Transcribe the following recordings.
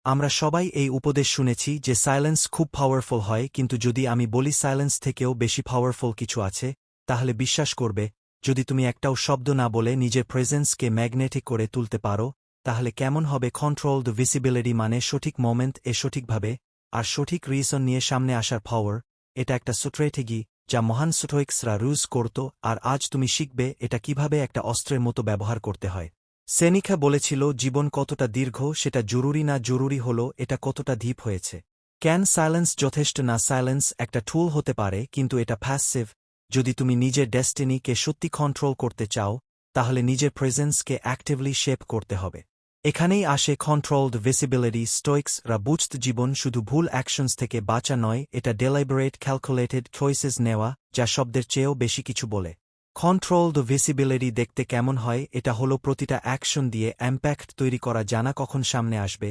আমরা সবাই এই উপদেশ শুনেছি যে সাইলেন্স খুব পাওয়ারফুল হয়, কিন্তু যদি আমি বলি সাইলেন্স থেকেও বেশি পাওয়ারফুল কিছু আছে, তাহলে বিশ্বাস করবে, যদি তুমি একটাও শব্দ না বলে নিজের প্রেজেন্সকে ম্যাগনেটিক করে তুলতে পারো, তাহলে কেমন হবে কন্ট্রোলড ভিজিবিলিটি, মানে সঠিক মোমেন্ট এ সঠিকভাবে আর সঠিক রিজন নিয়ে সামনে আসার পাওয়ার। এটা একটা স্ট্র্যাটেজি যা মহান স্টোইকসরা ইউজ করত, আর আজ তুমি শিখবে এটা কিভাবে একটা অস্ত্রের মতো ব্যবহার করতে হয়। সেনিকা বলেছিল, জীবন কতটা দীর্ঘ সেটা জরুরি না, জরুরি হলো এটা কতটা ডিপ হয়েছে। ক্যান সাইলেন্স যথেষ্ট না, সাইলেন্স একটা টুল হতে পারে, কিন্তু এটা প্যাসিভ। যদি তুমি নিজের ডেস্টিনিকে সত্যি কন্ট্রোল করতে চাও, তাহলে নিজের প্রেজেন্সকে অ্যাক্টিভলি শেপ করতে হবে। এখানেই আসে কন্ট্রোলড ভিজিবিলিটি। স্টোইকসরা বুঝত জীবন শুধু ভুল অ্যাকশনস থেকে বাঁচা নয়, এটা ডেলিবারেট ক্যালকুলেটেড চয়েসেস নেওয়া, যা শব্দের চেয়েও বেশি কিছু বলে। কন্ট্রোলড ভিজিবিলিটি দেখতে কেমন হয়? এটা হলো প্রতিটা অ্যাকশন দিয়ে ইম্প্যাক্ট তৈরি করা, জানা কখন সামনে আসবে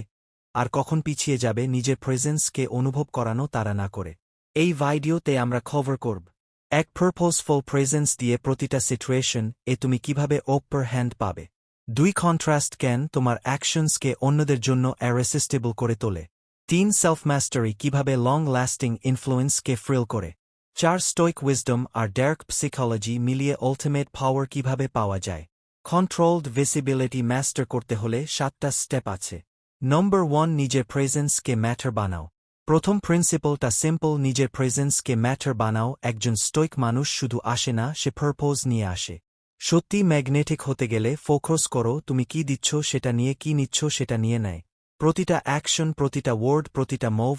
আর কখন পিছিয়ে যাবে, নিজের প্রেজেন্সকে অনুভব করানো তারা না করে। এই ভিডিওতে আমরা কভার করব এক পারপোজফুল প্রেজেন্স দিয়ে প্রতিটা সিচুয়েশন এ তুমি কিভাবে আপার হ্যান্ড পাবে। 2 কন্ট্রাস্ট ক্যান তোমার অ্যাকশনসকে অন্যদের জন্য ইরেসিস্টিবল করে তোলে। 3 সেলফ মাস্টারি কিভাবে লং লাস্টিং ইনফ্লুয়েন্সকে ফ্রিল করে। 4 স্টোইক উইজডম আর ডার্ক সাইকোলজি মিলিয়ে আল্টিমেট পাওয়ার কিভাবে পাওয়া যায়। কন্ট্রোলড ভিজিবিলিটি মাস্টার করতে হলে 7টা স্টেপ আছে। নম্বর 1, নিজের প্রেজেন্সকে ম্যাটার বানাও। প্রথম প্রিন্সিপলটা সিম্পল, নিজের প্রেজেন্সকে ম্যাটার বানাও। একজন স্টোইক মানুষ শুধু আসে না, সে পারপোজ নিয়ে আসে। সত্যি ম্যাগনেটিক হতে গেলে ফোকাস করো, তুমি কি দিচ্ছ সেটা নিয়ে, কি নিচ্ছ সেটা নিয়ে নেয়। প্রতিটা অ্যাকশন, প্রতিটা ওয়ার্ড, প্রতিটা মুভ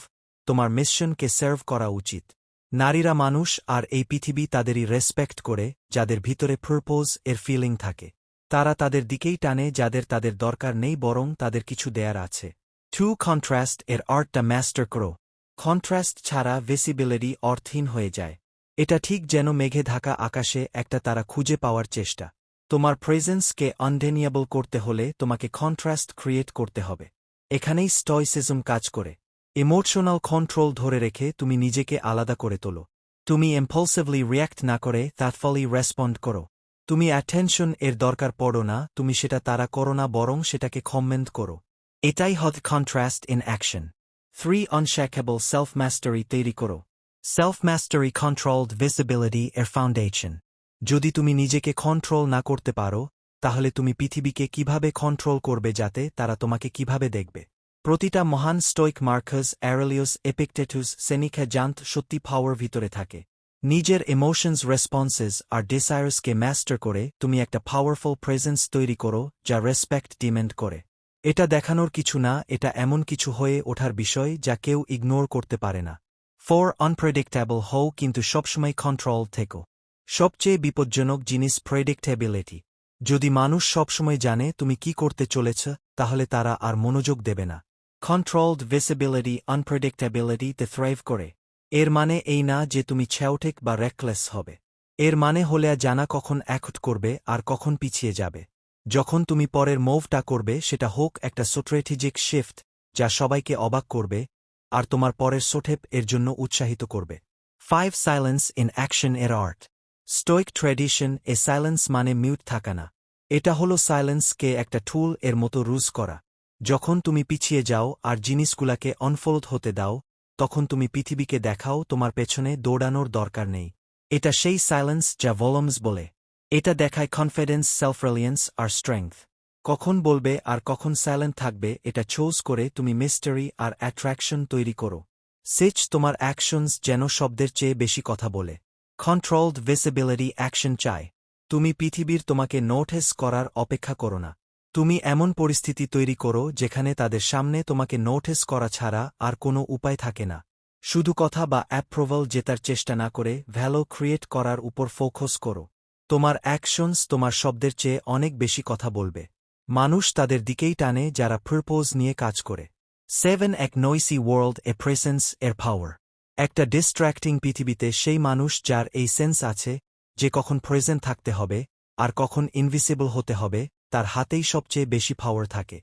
তোমার মিশনকে সার্ভ করা উচিত। নারীরা মানুষ, আর এই পৃথিবী তাদেরই রেসপেক্ট করে যাদের ভিতরে পারপোজ এর ফিলিং থাকে। তারা তাদের দিকেই টানে যাদের তাদের দরকার নেই, বরং তাদের কিছু দেয়ার আছে। 2 কন্ট্রাস্ট এর আর্টটা মাস্টার করো। কন্ট্রাস্ট ছাড়া ভিজিবিলিটি অর্থহীন হয়ে যায়। এটা ঠিক যেন মেঘে ঢাকা আকাশে একটা তারা খুঁজে পাওয়ার চেষ্টা। তোমার প্রেজেন্সকে আনডেনিয়েবল করতে হলে তোমাকে কন্ট্রাস্ট ক্রিয়েট করতে হবে। এখানেই স্টয়সিজম কাজ করে। ইমোশনাল কন্ট্রোল ধরে রেখে তুমি নিজেকে আলাদা করে তোলো। তুমি ইম্পালসিভলি রিয়্যাক্ট না করে থাটফুলি রেসপন্ড করো। তুমি অ্যাটেনশন এর দরকার পড়ো না, তুমি সেটা তাড়া করো না, বরং সেটাকে কমেন্ট করো। এটাই হল contrast in action. 3 unshakeable self মাস্টারি তৈরি করো। সেলফ মাস্টারি কন্ট্রোলড ভিজিবিলিটি এর ফাউন্ডেশন। যদি তুমি নিজেকে কন্ট্রোল না করতে পারো, তাহলে তুমি পৃথিবীকে কিভাবে কন্ট্রোল করবে, যাতে তারা তোমাকে কিভাবে দেখবে। প্রতিটা মহান স্টোইক, মার্কাস অ্যারেলিয়াস, এপিকটেটুস, সেনিকা জানত সত্যি পাওয়ার ভিতরে থাকে। নিজের ইমোশনস, রেসপন্সেস আর ডিসায়ার্সকে মাস্টার করে তুমি একটা পাওয়ারফুল প্রেজেন্স তৈরি করো, যা রেসপেক্ট ডিমান্ড করে। এটা দেখানোর কিছু না, এটা এমন কিছু হয়ে ওঠার বিষয় যা কেউ ইগনোর করতে পারে না। 4 আনপ্রেডিক্টেবল হও, কিন্তু সবসময় কন্ট্রোল থেকো। সবচেয়ে বিপজ্জনক জিনিস প্রেডিক্টেবিলিটি। যদি মানুষ সবসময় জানে তুমি কি করতে চলেছ, তাহলে তারা আর মনোযোগ দেবে না। কন্ট্রোলড ভিজিবিলিটি আনপ্রেডিক্টেবিলিটিতে থ্রাইভ করে। এর মানে এই না যে তুমি ছ্যাউটেক বা রেকলেস হবে। এর মানে হলে জানা কখন অ্যাক্ট করবে আর কখন পিছিয়ে যাবে। যখন তুমি পরের মুভটা করবে, সেটা হোক একটা স্ট্র্যাটেজিক শিফট যা সবাইকে অবাক করবে, আর তোমার পরের স্টেপ এর জন্য উৎসাহিত করবে। 5 সাইলেন্স ইন অ্যাকশন এর আর্ট। স্টোইক ট্র্যাডিশন এ সাইলেন্স মানে মিউট থাকা না। এটা হলো সাইলেন্সকে একটা টুল এর মতো ইউজ করা। যখন তুমি পিছিয়ে যাও আর জিনিসগুলাকে আনফোল্ড হতে দাও, তখন তুমি পৃথিবীকে দেখাও তোমার পেছনে দৌড়ানোর দরকার নেই। এটা সেই সাইলেন্স যা ভলিউমস বলে। এটা দেখায় কনফিডেন্স, সেলফ রিলিয়েন্স আর স্ট্রেংথ। কখন বলবে আর কখন সাইলেন্ট থাকবে, এটা চুজ করে তুমি মিস্টারি আর অ্যাট্রাকশন তৈরি করো। 6 তোমার অ্যাকশনস যেন শব্দের চেয়ে বেশি কথা বলে। কন্ট্রোলড ভিজিবিলিটি অ্যাকশন চায়। তুমি পৃথিবীর তোমাকে নোটিস করার অপেক্ষা করো না। তুমি এমন পরিস্থিতি তৈরি করো যেখানে তাদের সামনে তোমাকে নোটিস করা ছাড়া আর কোনো উপায় থাকে না। শুধু কথা বা অ্যাপ্রুভাল জেতার চেষ্টা না করে ভ্যালু ক্রিয়েট করার উপর ফোকাস করো। তোমার অ্যাকশনস তোমার শব্দের চেয়ে অনেক বেশি কথা বলবে। মানুষ তাদের দিকেই টানে যারা পারপোজ নিয়ে কাজ করে। 7 এক নয়সি ওয়ার্ল্ড এ প্রেজেন্স এর পাওয়ার। একটা ডিস্ট্র্যাক্টিং পৃথিবীতে সেই মানুষ যার এই সেন্স আছে যে কখন প্রেজেন্ট থাকতে হবে আর কখন ইনভিসিবল হতে হবে, তার হাতেই সবচেয়ে বেশি পাওয়ার থাকে।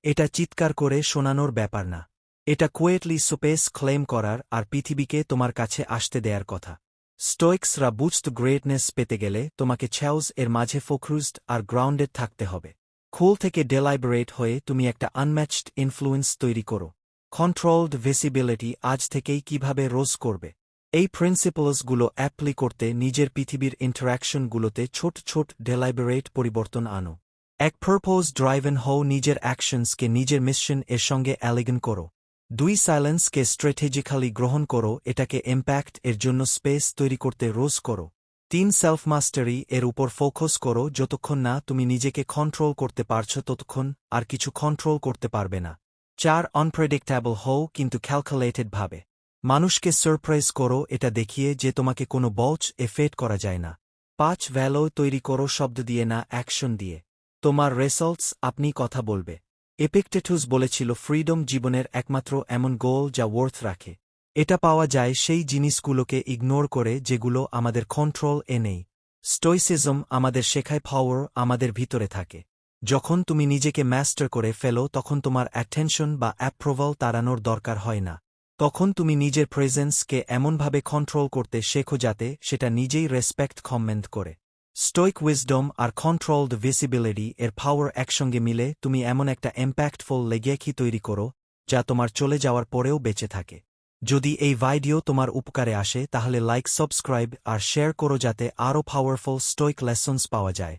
এটা চিৎকার করে শোনানোর ব্যাপার না। এটা কোয়েটলি স্পেস ক্লেম করার আর পৃথিবীকে তোমার কাছে আসতে দেয়ার কথা। স্টোইকসরা বুঝত গ্রেটনেস পেতে গেলে তোমাকে ছ্যাউজ এর মাঝে ফোকাসড আর গ্রাউন্ডেড থাকতে হবে। কুল থেকে ডেলাইবারেট হয়ে তুমি একটা আনম্যাচড ইনফ্লুয়েন্স তৈরি করো। কন্ট্রোলড ভিসিবিলিটি আজ থেকেই কিভাবে রোজ করবে। এই প্রিন্সিপলসগুলো অ্যাপ্লি করতে নিজের পৃথিবীর ইন্টারাকশনগুলোতে ছোট ছোট ডেলাইবারেট পরিবর্তন আনো। এক পারপোজ ড্রাইভেন হও, নিজের অ্যাকশনসকে নিজের মিশন এর সঙ্গে অ্যালিগন করো। 2 সাইলেন্সকে স্ট্র্যাটেজিক্যালি গ্রহণ করো, এটাকে ইম্প্যাক্ট এর জন্য স্পেস তৈরি করতে রোজ করো। 3 সেলফ মাস্টারি এর উপর ফোকাস করো, যতক্ষণ না তুমি নিজেকে কন্ট্রোল করতে পারছ ততক্ষণ আর কিছু কন্ট্রোল করতে পারবে না। 4 আনপ্রেডিক্টেবল হও কিন্তু ক্যালকুলেটেড ভাবে। মানুষকে সারপ্রাইজ করো, এটা দেখিয়ে যে তোমাকে কোনো বচ এফেট করা যায় না। 5 ভ্যালু তৈরি করো শব্দ দিয়ে না, অ্যাকশন দিয়ে। তোমার রেজাল্টস আপনি কথা বলবে। এপিকটেটুস বলেছিল ফ্রিডম জীবনের একমাত্র এমন গোল যা ওয়ার্থ রাখে। এটা পাওয়া যায় সেই জিনিসগুলোকে ইগনোর করে যেগুলো আমাদের কন্ট্রোল এ নেই। স্টোইসিজম আমাদের শেখায় পাওয়ার আমাদের ভিতরে থাকে। যখন তুমি নিজেকে মাস্টার করে ফেলো তখন তোমার অ্যাটেনশন বা অ্যাপ্রুভাল তাড়ানোর দরকার হয় না। তখন তুমি নিজের প্রেজেন্সকে এমনভাবে কন্ট্রোল করতে শেখো যাতে সেটা নিজেই রেসপেক্ট কমেন্ট করে। স্টোইক উইজডম আর কন্ট্রোলড ভিসিবিলিটি এর পাওয়ার একসঙ্গে মিলে তুমি এমন একটা ইম্প্যাক্টফুল লেগেকি তৈরি করো যা তোমার চলে যাওয়ার পরেও বেঁচে থাকে। যদি এই ভিডিও তোমার উপকারে আসে তাহলে লাইক, সাবস্ক্রাইব আর শেয়ার করো যাতে আরও পাওয়ারফুল স্টোইক লেসন্স পাওয়া যায়।